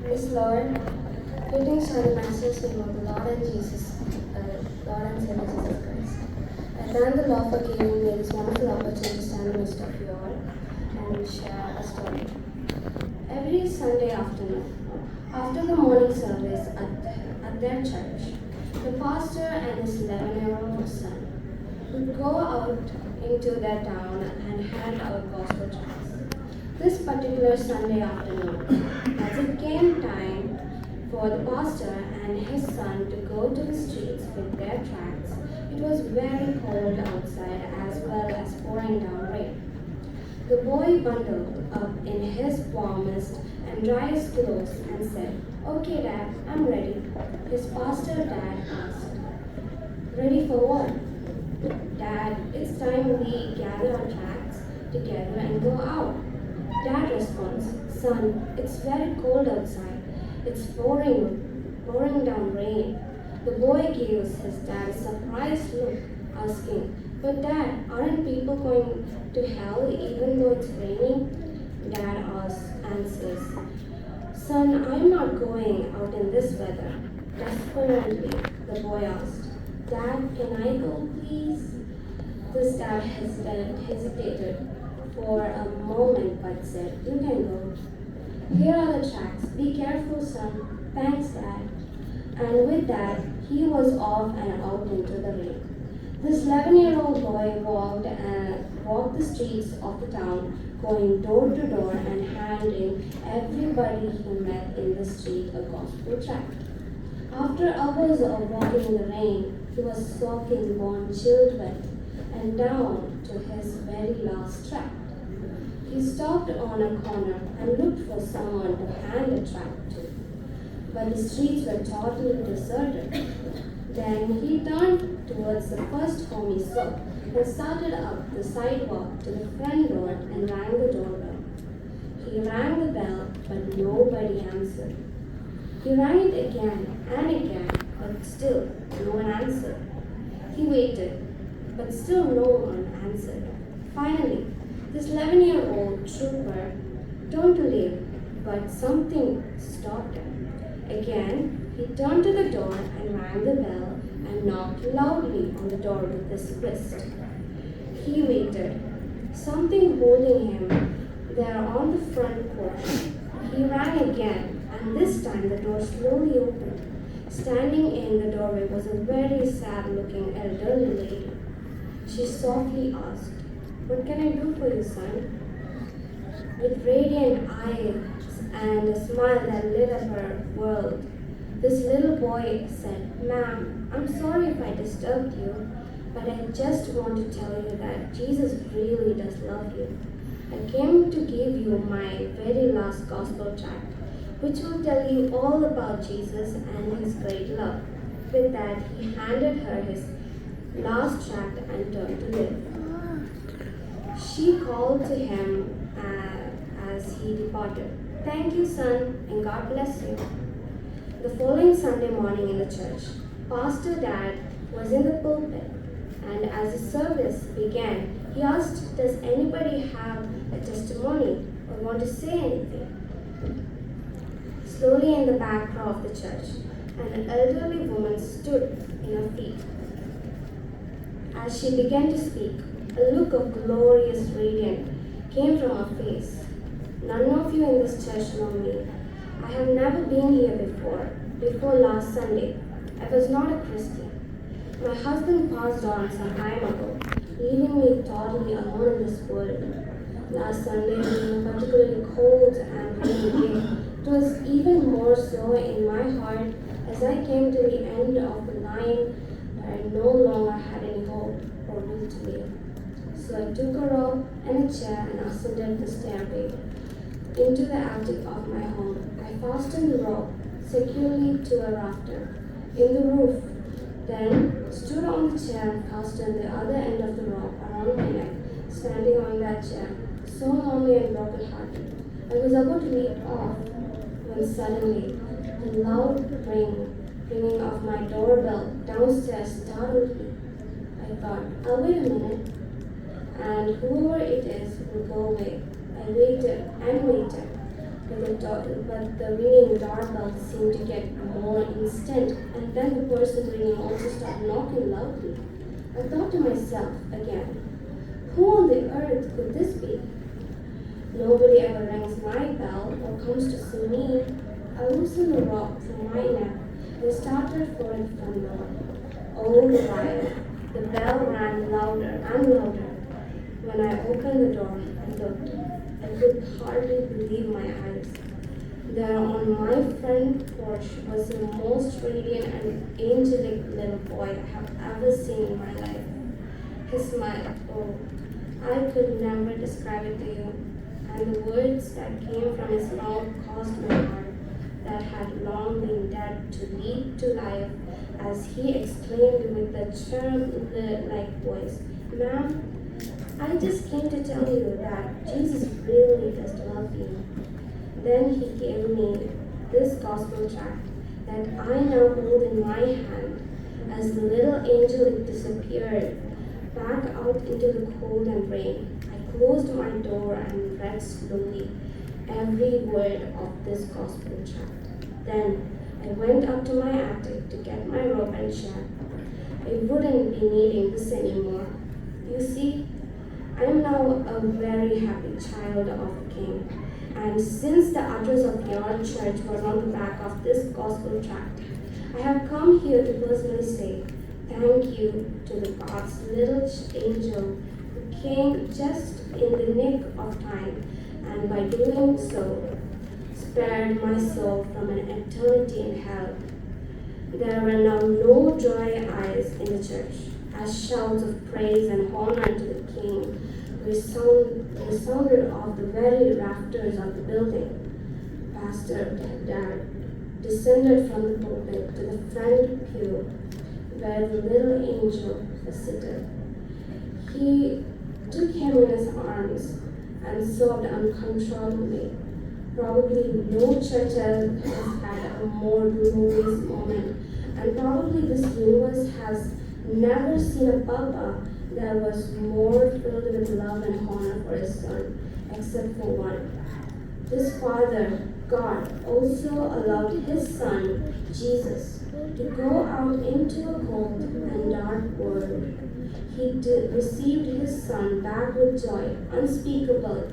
Praise Lord. Greetings to the Master's name of the Lord and Lord and Savior Jesus Christ. I thank the Lord for giving me this wonderful opportunity to stand in the midst of you all and share a story. Every Sunday afternoon, after the morning service at their church, the pastor and his 11-year-old son would go out into their town and hand out gospel tracts. This particular Sunday afternoon, as it came time for the pastor and his son to go to the streets with their tracts, it was very cold outside as well as pouring down rain. The boy bundled up in his warmest and driest clothes and said, "Okay, Dad, I'm ready." His pastor dad asked, "Ready for what?" "Dad, it's time we gather our tracts together and go out." Dad responds, "Son, it's very cold outside. It's pouring down rain." The boy gives his dad a surprised look, asking, "But Dad, aren't people going to hell even though it's raining?" Dad answers, "Son, I'm not going out in this weather." Desperately, the boy asked, "Dad, can I go, please?" This dad hesitated for a moment but said, "You can go. Here are the tracks. Be careful, son." "Thanks, Dad." And with that, he was off and out into the rain. This 11-year-old boy walked the streets of the town, going door to door and handing everybody he met in the street a gospel tract. After hours of walking in the rain, he was soaking warm, chilled wet, and down to his very last tract. He stopped on a corner and looked for someone to hand a tract to, but the streets were totally deserted. Then he turned towards the first home he saw and started up the sidewalk to the front door and rang the doorbell. He rang the bell, but nobody answered. He rang it again and again, but still no one answered. He waited, but still no one answered. Finally, this 11-year-old trooper turned to leave, but something stopped him. Again, he turned to the door and rang the bell and knocked loudly on the door with his fist. He waited, something holding him there on the front porch. He rang again, and this time the door slowly opened. Standing in the doorway was a very sad-looking elderly lady. She softly asked, "What can I do for you, son?" With radiant eyes and a smile that lit up her world, this little boy said, "Ma'am, I'm sorry if I disturbed you, but I just want to tell you that Jesus really does love you. I came to give you my very last gospel tract, which will tell you all about Jesus and his great love." With that, he handed her his last tract and turned to leave. She called to him as he departed, "Thank you, son, and God bless you." The following Sunday morning in the church, Pastor Dad was in the pulpit, and as the service began, he asked, "Does anybody have a testimony or want to say anything?" Slowly in the back row of the church, an elderly woman stood in her feet. As she began to speak, a look of glorious radiance came from her face. "None of you in this church know me. I have never been here before last Sunday. I was not a Christian. My husband passed on some time ago, leaving me totally alone in this world. Last Sunday being a particularly cold and rainy day, it was even more so in my heart as I came to the end of the line where I no longer had any hope or will to live. So I took a rope and a chair and ascended the stairway into the attic of my home. I fastened the rope securely to a rafter in the roof, then stood on the chair and fastened the other end of the rope around my neck, standing on that chair, so lonely and broken-hearted. I was about to leap off when suddenly the loud ringing of my doorbell downstairs startled me. I thought, I'll wait a minute, and whoever it is will go away. I waited and waited, but the ringing doorbell seemed to get more instant, and then the person ringing also started knocking loudly. I thought to myself again, who on the earth could this be? Nobody ever rings my bell or comes to see me. I loosened the rope from my neck and started for the front door. All the while, the bell rang louder and louder. When I opened the door and looked, I could hardly believe my eyes. There on my front porch was the most radiant and angelic little boy I have ever seen in my life. His smile, oh, I could never describe it to you, and the words that came from his mouth caused my heart, that had long been dead, to leap to life as he exclaimed with a cherub-like voice, "Ma'am, I just came to tell you that Jesus really does love you." Then he gave me this gospel tract that I now hold in my hand. As the little angel disappeared back out into the cold and rain, I closed my door and read slowly every word of this gospel tract. Then I went up to my attic to get my robe and shawl. I wouldn't be needing this anymore. You see, I am now a very happy child of the King. And since the address of your church was on the back of this gospel tract, I have come here to personally say thank you to the God's little angel who came just in the nick of time, and by doing so, spared my soul from an eternity in hell. There were now no dry eyes in the church, as shouts of praise and honor to the King resounded off the very rafters of the building. Pastor Dad descended from the pulpit to the front pew where the little angel was seated. He took him in his arms and sobbed uncontrollably. Probably no church has had a more glorious moment, and probably this universe has never seen a Papa that was more filled with love and honor for his son, except for one. This Father, God, also allowed his Son, Jesus, to go out into a cold and dark world. He received his Son back with joy unspeakable,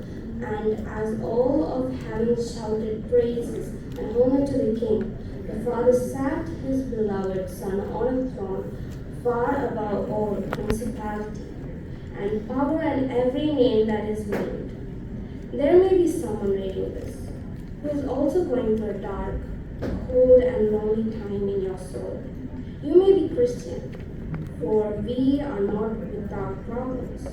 and as all of heaven shouted praises and honor to the King, the Father sat his beloved Son on a throne far above all principality and power and every name that is named. There may be someone reading this who is also going through a dark, cold, and lonely time in your soul. You may be Christian, for we are not without problems.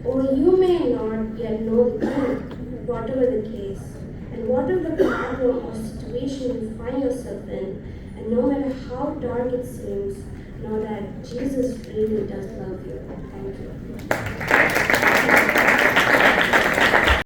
Or you may not yet know the King, whatever the case, and whatever the problem or situation you find yourself in, and no matter how dark it seems, know that Jesus really does love you. Thank you.